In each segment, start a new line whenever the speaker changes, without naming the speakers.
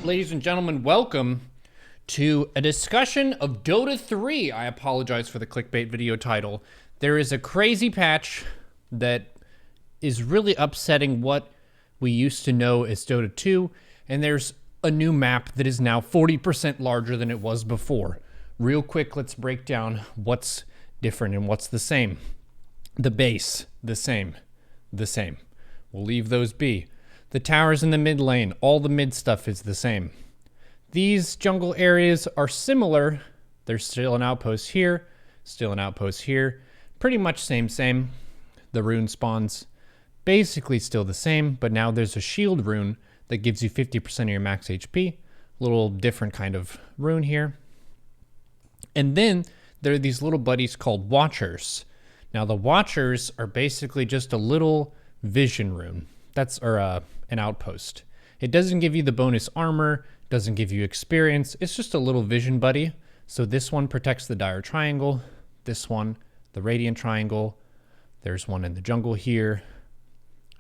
Ladies and gentlemen, welcome to a discussion of Dota 3. I apologize for the clickbait video title. There is a crazy patch that is really upsetting what we used to know as Dota 2, and there's a new map that is now 40% larger than it was before. Real quick, let's break down what's different and what's the same. The base, the same. We'll leave those be. The towers in the mid lane, all the mid stuff is the same. These jungle areas are similar. There's still an outpost here, still an outpost here. Pretty much same. The rune spawns basically still the same, but now there's a shield rune that gives you 50% of your max HP. Little different kind of rune here. And then there are these little buddies called Watchers. Now the Watchers are basically just a little vision rune. That's an outpost. It doesn't give you the bonus armor, doesn't give you experience. It's just a little vision buddy. So this one protects the dire triangle. This one, the radiant triangle. There's one in the jungle here.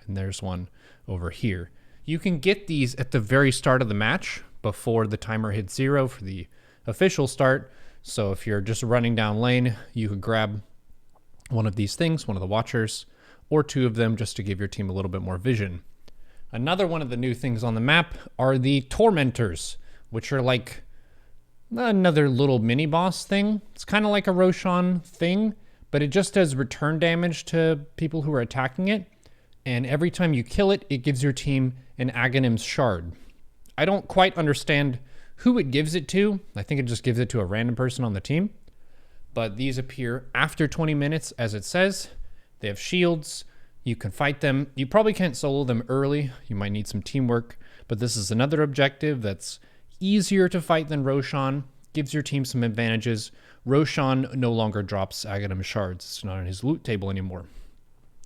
And there's one over here. You can get these at the very start of the match before the timer hits 0 for the official start. So if you're just running down lane, you could grab one of these things, one of the Watchers, or two of them just to give your team a little bit more vision. Another one of the new things on the map are the Tormentors, which are like another little mini boss thing. It's kind of like a Roshan thing, but it just does return damage to people who are attacking it. And every time you kill it, it gives your team an Aghanim's Shard. I don't quite understand who it gives it to. I think it just gives it to a random person on the team. But these appear after 20 minutes, as it says. They have shields. You can fight them. You probably can't solo them early. You might need some teamwork. But this is another objective that's easier to fight than Roshan. Gives your team some advantages. Roshan no longer drops Aghanim Shards. It's not on his loot table anymore.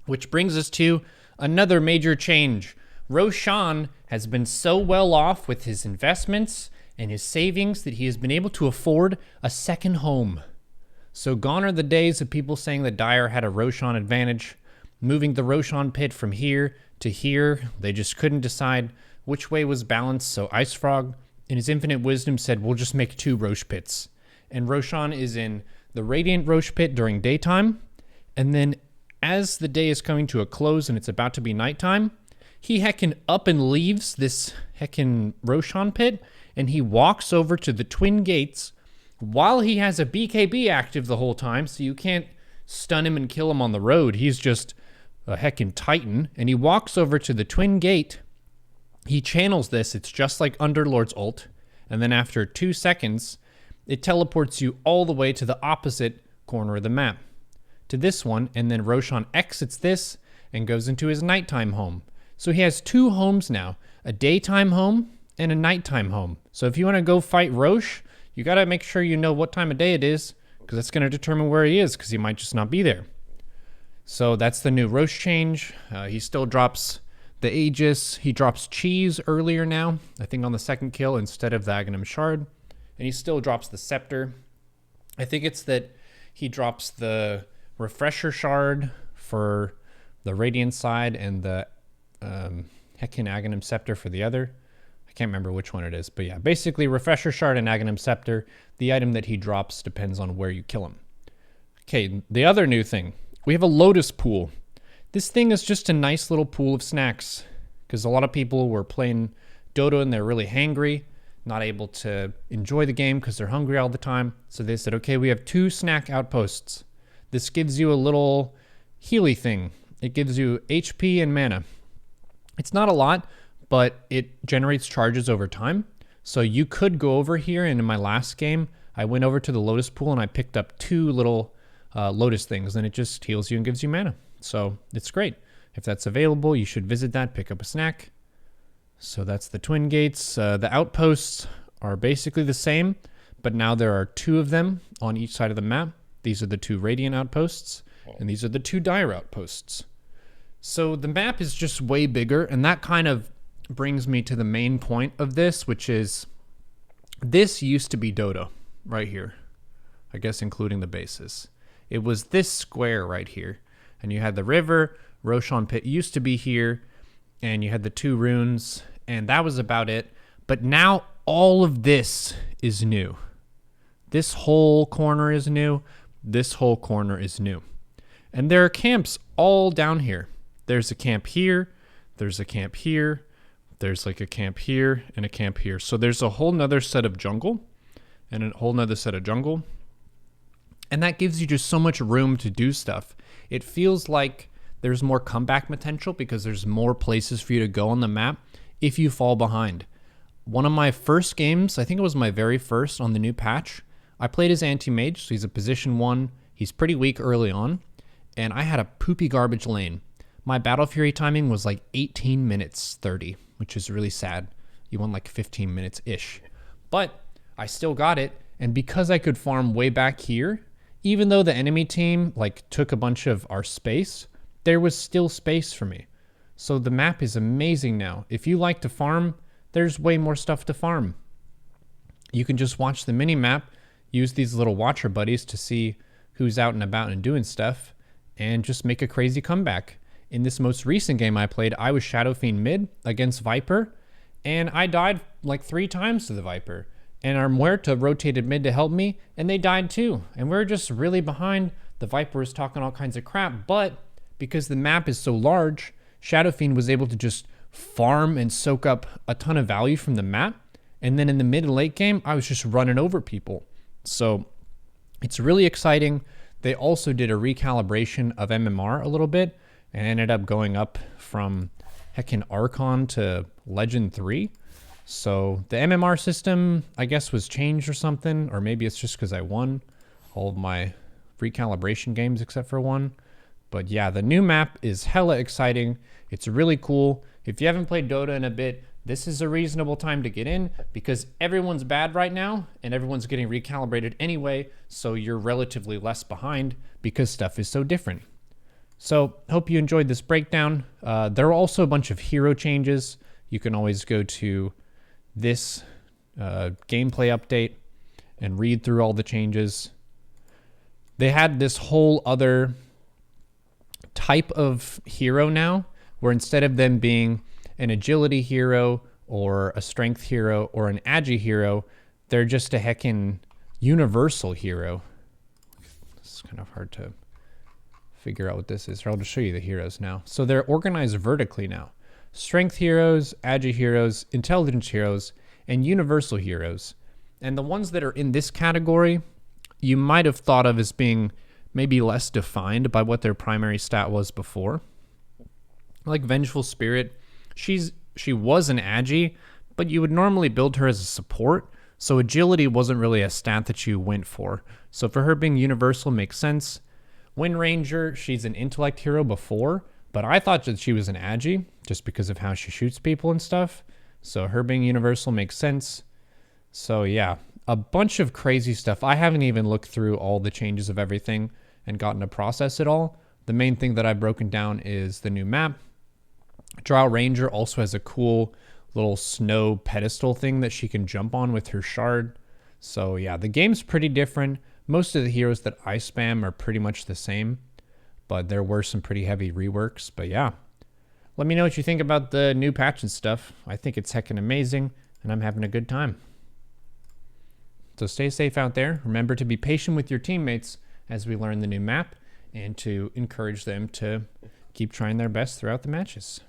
Which brings us to another major change. Roshan has been so well off with his investments and his savings that he has been able to afford a second home. So gone are the days of people saying that Dire had a Roshan advantage. Moving the Roshan pit from here to here, they just couldn't decide which way was balanced, so Ice Frog, in his infinite wisdom, said, we'll just make 2 Rosh pits. And Roshan is in the Radiant Rosh pit during daytime, and then as the day is coming to a close and it's about to be nighttime, he heckin' up and leaves this heckin' Roshan pit, and he walks over to the Twin Gates while he has a BKB active the whole time, so you can't stun him and kill him on the road. He's just a heckin' titan, and he walks over to the Twin Gate. He channels this. It's just like Underlord's ult, and then after 2 seconds, it teleports you all the way to the opposite corner of the map, to this one, and then Roshan exits this and goes into his nighttime home. So he has 2 homes now, a daytime home and a nighttime home. So if you want to go fight Rosh, you got to make sure you know what time of day it is, because that's going to determine where he is, because he might just not be there. So that's the new Rosh change. He still drops the Aegis. He drops Cheese earlier now, I think on the second kill instead of the Aghanim Shard. And he still drops the Scepter. I think it's that he drops the Refresher Shard for the Radiant side and the Heckin Aghanim Scepter for the other. I can't remember which one it is, but yeah, basically Refresher Shard and Aghanim Scepter. The item that he drops depends on where you kill him. Okay, the other new thing, we have a Lotus Pool. This thing is just a nice little pool of snacks, because a lot of people were playing Dota and they're really hangry, not able to enjoy the game because they're hungry all the time. So they said, okay, we have 2 snack outposts. This gives you a little Healy thing. It gives you HP and mana. It's not a lot, but it generates charges over time. So you could go over here, and in my last game, I went over to the Lotus Pool and I picked up 2 little Lotus things, and it just heals you and gives you mana. So it's great. If that's available, you should visit that, pick up a snack. So that's the Twin Gates. The outposts are basically the same, but now there are 2 of them on each side of the map. These are the 2 Radiant outposts, and these are the 2 Dire outposts. So the map is just way bigger, and that kind of brings me to the main point of this, which is this used to be Dota right here, I guess including the bases. It was this square right here, and you had the river. Roshan Pit used to be here, and you had the 2 runes, and that was about it. But now all of this is new. This whole corner is new. This whole corner is new. And there are camps all down here. There's a camp here. There's a camp here. There's like a camp here and a camp here. So there's a whole nother set of jungle and a whole nother set of jungle. And that gives you just so much room to do stuff. It feels like there's more comeback potential because there's more places for you to go on the map if you fall behind. One of my first games, I think it was my very first on the new patch, I played as anti-mage, so he's a position 1. He's pretty weak early on, and I had a poopy garbage lane. My Battle Fury timing was like 18 minutes 30, which is really sad. You want like 15 minutes-ish. But I still got it, and because I could farm way back here, even though the enemy team like took a bunch of our space, there was still space for me. So the map is amazing now. If you like to farm, there's way more stuff to farm. You can just watch the mini map, use these little watcher buddies to see who's out and about and doing stuff, and just make a crazy comeback. In this most recent game I played, I was Shadow Fiend mid against Viper, and I died like 3 times to the Viper. And our Muerta rotated mid to help me, and they died too. And we're just really behind. The Viper was talking all kinds of crap, but because the map is so large, Shadow Fiend was able to just farm and soak up a ton of value from the map. And then in the mid and late game, I was just running over people. So it's really exciting. They also did a recalibration of MMR a little bit and ended up going up from heckin' Archon to Legend 3. So the MMR system, I guess, was changed or something, or maybe it's just because I won all of my recalibration games except for one. But yeah, the new map is hella exciting. It's really cool. If you haven't played Dota in a bit, this is a reasonable time to get in because everyone's bad right now and everyone's getting recalibrated anyway, so you're relatively less behind because stuff is so different. So hope you enjoyed this breakdown. There are also a bunch of hero changes. You can always go to this gameplay update and read through all the changes. They had this whole other type of hero now, where instead of them being an agility hero or a strength hero or an agi hero, they're just a heckin' universal hero. It's kind of hard to figure out what this is. I'll just show you the heroes now. So they're organized vertically now. Strength heroes, agi heroes, intelligence heroes, and universal heroes. And the ones that are in this category, you might have thought of as being maybe less defined by what their primary stat was before. Like Vengeful Spirit, she was an agi, but you would normally build her as a support, so agility wasn't really a stat that you went for. So for her being universal makes sense. Wind Ranger, she's an intellect hero before, but I thought that she was an agi just because of how she shoots people and stuff. So her being universal makes sense. So yeah, a bunch of crazy stuff. I haven't even looked through all the changes of everything and gotten to process it all. The main thing that I've broken down is the new map. Drow Ranger also has a cool little snow pedestal thing that she can jump on with her shard. So yeah, the game's pretty different. Most of the heroes that I spam are pretty much the same, but there were some pretty heavy reworks. But yeah, let me know what you think about the new patch and stuff. I think it's heckin' amazing, and I'm having a good time. So stay safe out there. Remember to be patient with your teammates as we learn the new map, and to encourage them to keep trying their best throughout the matches.